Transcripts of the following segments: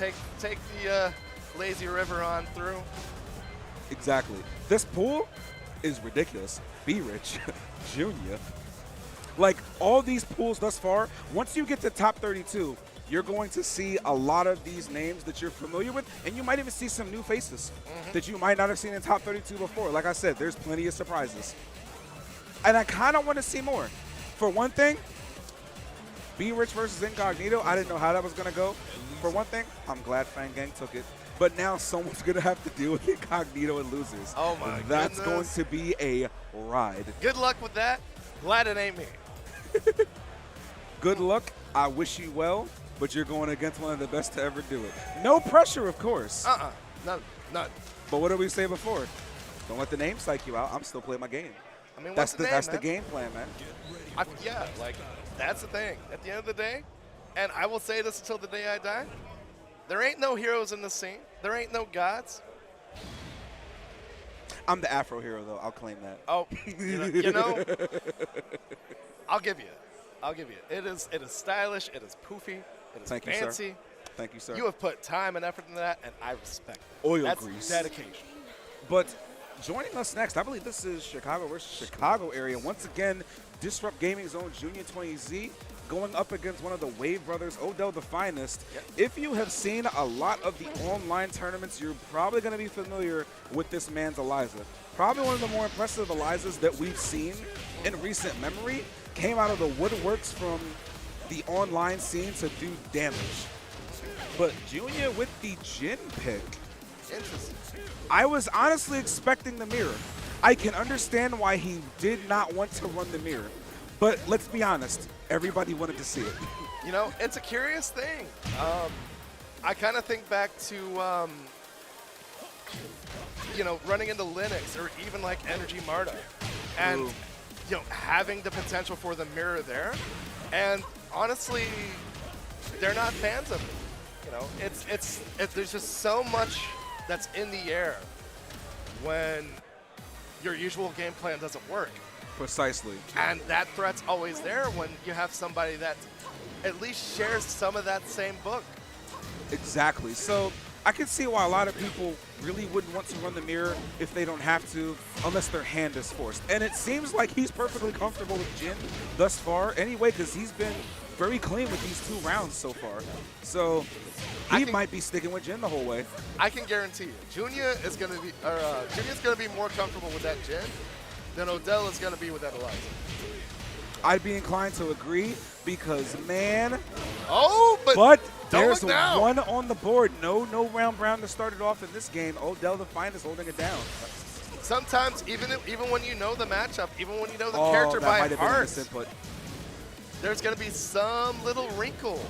take the lazy river on through. Exactly. This pool is ridiculous. Be Rich, Joonya. Like, all these pools thus far, once you get to top 32, you're going to see a lot of these names that you're familiar with, and you might even see some new faces that you might not have seen in top 32 before. Like I said, there's plenty of surprises. And I kind of want to see more. For one thing, Be Rich versus Incognito, I didn't know how that was going to go. For one thing, I'm glad Fang Gang took it. But now someone's going to have to deal with Incognito and losers. Oh, my That's goodness. going to be a ride. Good luck with that. Glad it ain't me. Good luck. I wish you well, but you're going against one of the best to ever do it. No pressure, of course. None. But what did we say before? Don't let the name psych you out. I'm still playing my game. I mean, That's what's the game plan, man. Yeah, like, that's the thing. At the end of the day, and I will say this until the day I die, there ain't no heroes in the scene. There ain't no gods. I'm the Afro hero, though. I'll claim that. Oh, you know I'll give you it. It is stylish. It is poofy. It is Thank you, fancy. sir. Thank you, sir. You have put time and effort into that, and I respect it. Oil That's grease. dedication. But joining us next, I believe this is Chicago versus Chicago area. Once again, Disrupt Gaming's own Joonya 20Z going up against one of the Wave brothers, OdellTheFinest. Yep. If you have seen a lot of the online tournaments, you're probably going to be familiar with this man's Eliza. Probably one of the more impressive Elizas that we've seen in recent memory. Came out of the woodworks from the online scene to do damage. But Joonya with the Jin pick. Interesting. I was honestly expecting the mirror. I can understand why he did not want to run the mirror. But let's be honest, everybody wanted to see it. You know, it's a curious thing. I kind of think back to, you know, running into Linux or even like Energy Marta. And, Ooh. you know, having the potential for the mirror there. And honestly, they're not fans of it. You know, there's just so much that's in the air when your usual game plan doesn't work. Precisely. And that threat's always there when you have somebody that at least shares some of that same book. Exactly. So I can see why a lot of people really wouldn't want to run the mirror if they don't have to, unless their hand is forced. And it seems like he's perfectly comfortable with Jin thus far anyway, because he's been very clean with these 2 rounds so far. So he might be sticking with Jin the whole way. I can guarantee you, Joonya is going to be, Junya's going to be more comfortable with that Jin than Odell is going to be with that Eliza. I'd be inclined to agree because, man, but there's look down. one on the board. No round brown to start it off in this game. OdellTheFinest holding it down. Sometimes, even when you know the matchup, even when you know the Oh, character that by might have been a heart, misinput. there's going to be some little wrinkle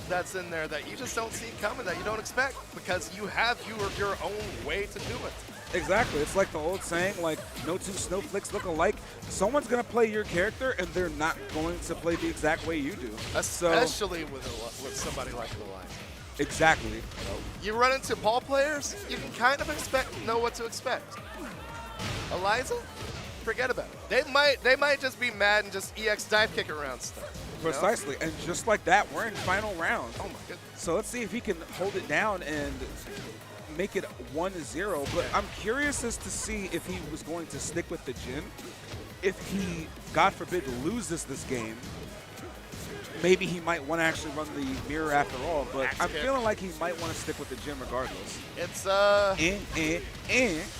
that's in there that you just don't see coming, that you don't expect, because you have your own way to do it. Exactly. It's like the old saying, like, no 2 snowflakes look alike. Someone's going to play your character, and they're not going to play the exact way you do. Especially with somebody like Eliza. Exactly. You run into ball players, you can kind of know what to expect. Eliza, forget about it. They might just be mad and just EX dive kick around stuff. Precisely. And just like that, we're in final round. Oh, my goodness. So let's see if he can hold it down and make it 1-0. But I'm curious as to see if he was going to stick with the Jin. If he, God forbid, loses this game, maybe he might want to actually run the mirror after all. But I'm feeling like he might want to stick with the Jin regardless. It's,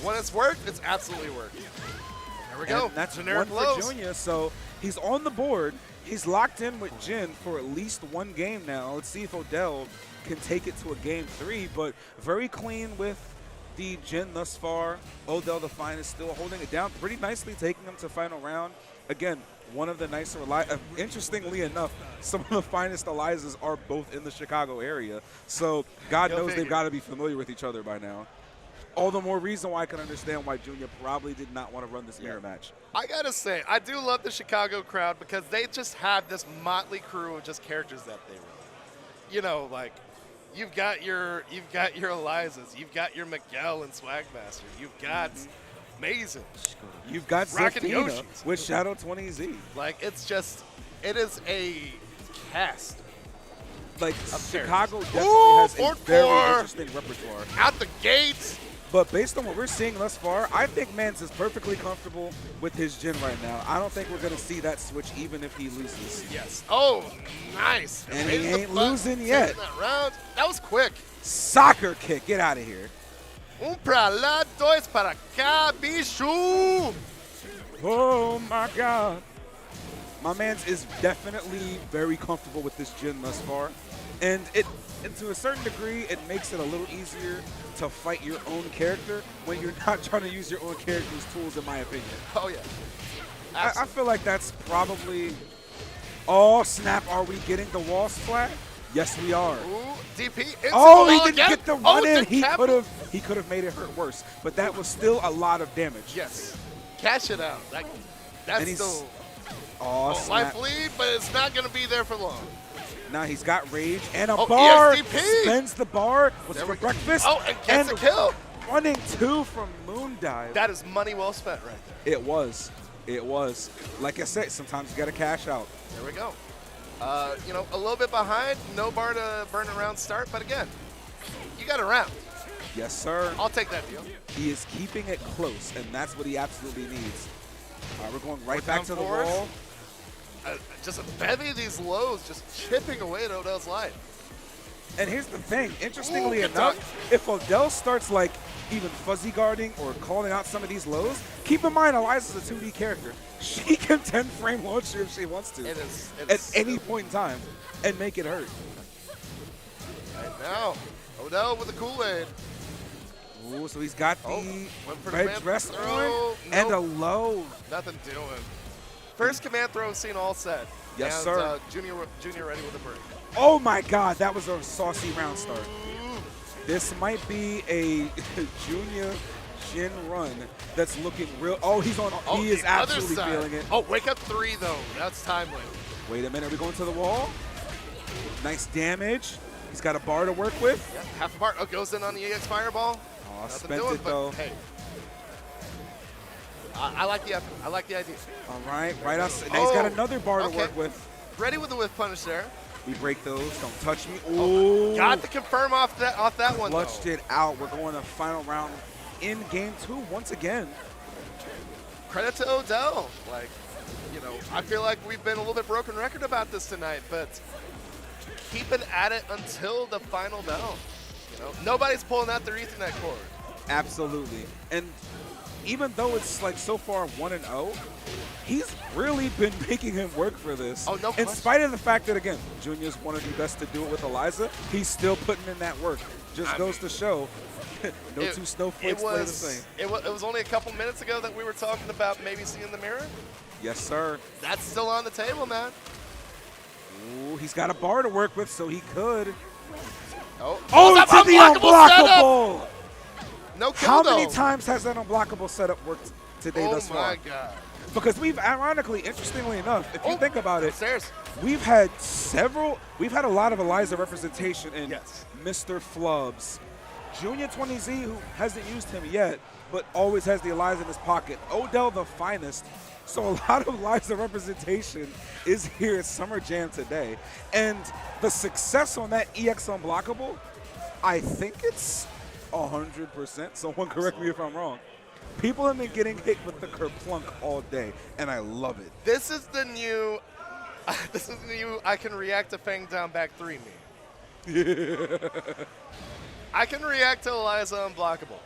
when it's worked, it's absolutely worked. There we go. And that's generic one for blows. Joonya. So he's on the board. He's locked in with Jin for at least 1 game now. Let's see if Odell can take it to a game 3, but very clean with the Jin thus far. OdellTheFinest still holding it down pretty nicely, taking him to final round. Again, one of the nicer, interestingly enough, some of the finest Elizas are both in the Chicago area. So God knows they've got to be familiar with each other by now. All the more reason why I can understand why Joonya probably did not want to run this mirror match. I gotta say, I do love the Chicago crowd because they just have this motley crew of just characters that they run. You know, like you've got your Elizas, you've got your Miguel and Swagmaster, you've got Mason, you've got Rockin' Zafina Yoshis with Shadow 20Z. Like it is a cast like Upstairs. Chicago definitely Ooh, has a forward very four. interesting repertoire. Out the gates. But based on what we're seeing thus far, I think Mans is perfectly comfortable with his Jin right now. I don't think we're going to see that switch even if he loses. Yes. Oh, nice. And Made he the ain't button, losing yet. taking That round. That was quick. Soccer kick. Get out of here. Un para lá, dois para cá, bicho. Oh, my God. My man's is definitely very comfortable with this Jin thus far. And to a certain degree, it makes it a little easier to fight your own character when you're not trying to use your own character's tools, in my opinion. Oh, yeah. I feel like that's probably... Oh, snap. Are we getting the wall splat? Yes, we are. Ooh, DP into Oh, the he wall didn't again. get the run in. The He could have made it hurt worse. But that was still a lot of damage. Yes. Cash it out. That's he's- still Oh, snap. life lead, but it's not going to be there for long. Now he's got rage and a Oh, bar. ESDP. Spends the bar. What's There for we go. breakfast? Oh, and gets a kill. Running 2 from Moon Dive. That is money well spent right there. It was. It was. Like I said, sometimes you got to cash out. There we go. You know, a little bit behind. No bar to burn around start, but again, you got a round. Yes, sir. I'll take that deal. He is keeping it close, and that's what he absolutely needs. All right, we're going right We're back to down the fours. wall. Just a bevy of these lows just chipping away at Odell's life. And here's the thing, interestingly Ooh, good enough, dunk. if Odell starts like even fuzzy guarding or calling out some of these lows, keep in mind Eliza's a 2D character. She can 10 frame launch you if she wants to It is at any point in time and make it hurt. Right now, Odell with the Kool-Aid. Ooh, so he's got the went for the red command dress throw. on and a Nope. low. Nothing doing. First command throw seen all set. Yes, and, sir. Junior ready with a break. Oh my God, that was a saucy round start. This might be a Joonya Jin run that's looking real. Oh, he's on. Oh, he is the other absolutely side. feeling it. Oh, wake up 3 though. That's timely. Wait a minute, are we going to the wall? Nice damage. He's got a bar to work with. Yeah, half a bar. Oh, goes in on the EX Fireball. Oh, Nothing spent doing, it but though. hey. I like the effort. I like the idea. All right, right outside. Now he's got another bar to okay. work with. Ready with the whiff punish there. We break those. Don't touch me. Ooh. Got the confirm off that one. Clutched though. it out. We're going to final round in game 2 once again. Credit to Odell. Like, you know, I feel like we've been a little bit broken record about this tonight, but keeping at it until the final bell. You know, nobody's pulling out their Ethernet cord. Absolutely. And even though it's like so far 1-0, he's really been making him work for this. Oh, no In question. spite of the fact that, again, Junior's one of the best to do it with Eliza, he's still putting in that work. Just goes to show no two snowflakes play the same. It was only a couple minutes ago that we were talking about maybe seeing the mirror. Yes, sir. That's still on the table, man. Ooh, he's got a bar to work with, so he could. Oh, Oh, that to the unblockable setup! unblockable! No kill, How though. many times has that unblockable setup worked today thus Oh, far? my God. Because we've, ironically, interestingly enough, if you think about it, Upstairs. we've had a lot of Eliza representation in Yes. Mr. Flubs. Joonya 20Z, who hasn't used him yet, but always has the Eliza in his pocket. OdellTheFinest. So a lot of Eliza representation is here at Summer Jam today. And the success on that EX Unblockable, I think it's 100%. Someone correct me if I'm wrong. People have been getting hit with the kerplunk all day, and I love it. This is the new I can react to Fang down back 3 me. I can react to Eliza Unblockable.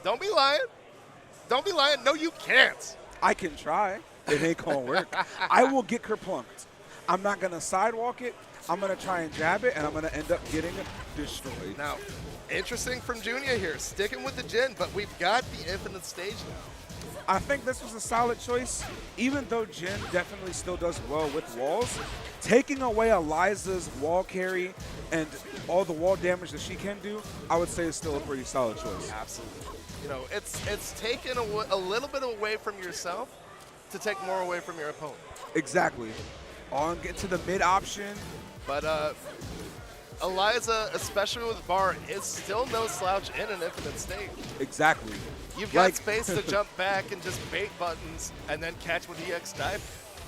Don't be lying. Don't be lying. No, you can't. I can try. It ain't gonna work. I will get kerplunked. I'm not gonna sidewalk it. I'm gonna try and jab it, and I'm gonna end up getting destroyed. Now, interesting from Joonya here. Sticking with the Jin, but we've got the infinite stage now. I think this was a solid choice, even though Jin definitely still does well with walls. Taking away Eliza's wall carry and all the wall damage that she can do, I would say is still a pretty solid choice. Absolutely. You know, it's taken a little bit away from yourself to take more away from your opponent. Exactly. On get to the mid option. But Eliza, especially with bar, is still no slouch in an infinite stage. Exactly. You've got Like- space to jump back and just bait buttons and then catch with EX dive.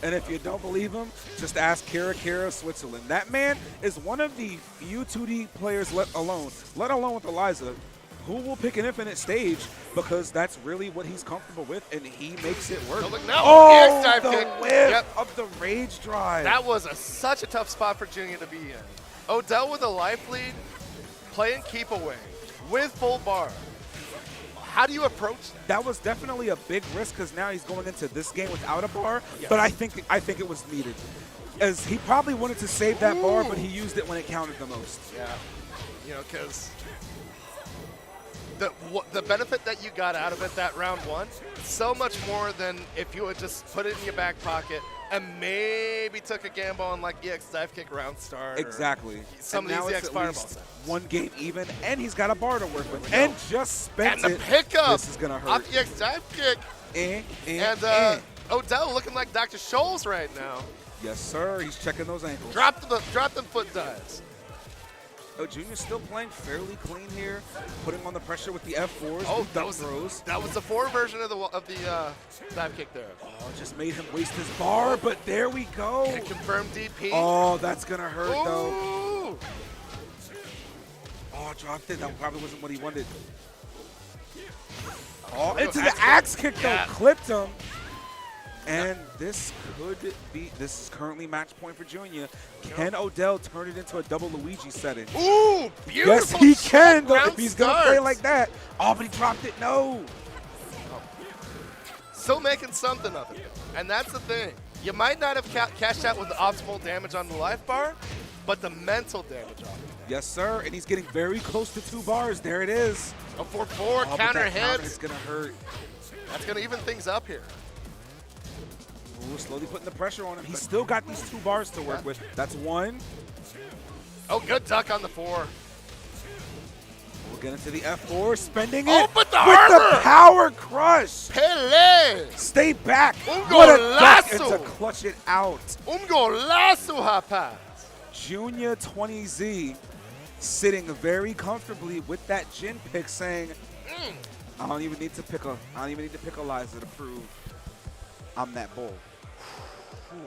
And if you don't believe him, just ask Kira of Switzerland. That man is one of the few 2D players, let alone with Eliza, who will pick an infinite stage because that's really what he's comfortable with, and he makes it work. Oh, the kick. whiff of the rage drive. That was such a tough spot for Joonya to be in. Odell with a life lead, playing keep away with full bar. How do you approach that? That was definitely a big risk because now he's going into this game without a bar, Yes. but I think it was needed. As he probably wanted to save that bar, but he used it when it counted the most. Yeah, you know, because the benefit that you got out of it that round one, so much more than if you would just put it in your back pocket and maybe took a gamble on like EX dive kick round start. Exactly. Some and of now these it's EX at fireball least sets. one game even, and he's got a bar to work with, and just spent And the it. pickup This is gonna hurt. off EX dive kick. And Odell looking like Dr. Scholl's right now. Yes, sir. He's checking those ankles. Drop them foot dives. Oh, Joonya's still playing fairly clean here, putting on the pressure with the F4s. Oh, the dunk throws. that was the 4 version of the dive kick there. Oh, just made him waste his bar, but there we go. And confirmed DP. Oh, that's gonna hurt though. Ooh. Oh, dropped it. That probably wasn't what he wanted. Oh, into the axe kick though, Yeah. clipped him. And this is currently match point for Joonya. Can Odell turn it into a double Luigi setting? Ooh, beautiful. Yes, he can though, round if he's gonna starts. play like that. Oh, but he dropped it, no. Still making something of it. And that's the thing. You might not have cashed out with the optimal damage on the life bar, but the mental damage on it. Yes, sir, and he's getting very close to 2 bars. There it is. A 4-4 Oh, but counter that counter hit. is gonna hurt. That's going to even things up here. Ooh, slowly putting the pressure on him. He's still got these 2 bars to work with. That's 1. Oh, good duck on the 4. We'll get into the F4, spending Oh, it but the with harbor! the power crush. Pele! Stay back. Ungo What a duck and lasso! to clutch it out. Golaço, rapaz! Joonya 20Z sitting very comfortably with that Jin pick, saying, I don't even need to pick Eliza to prove I'm that bull.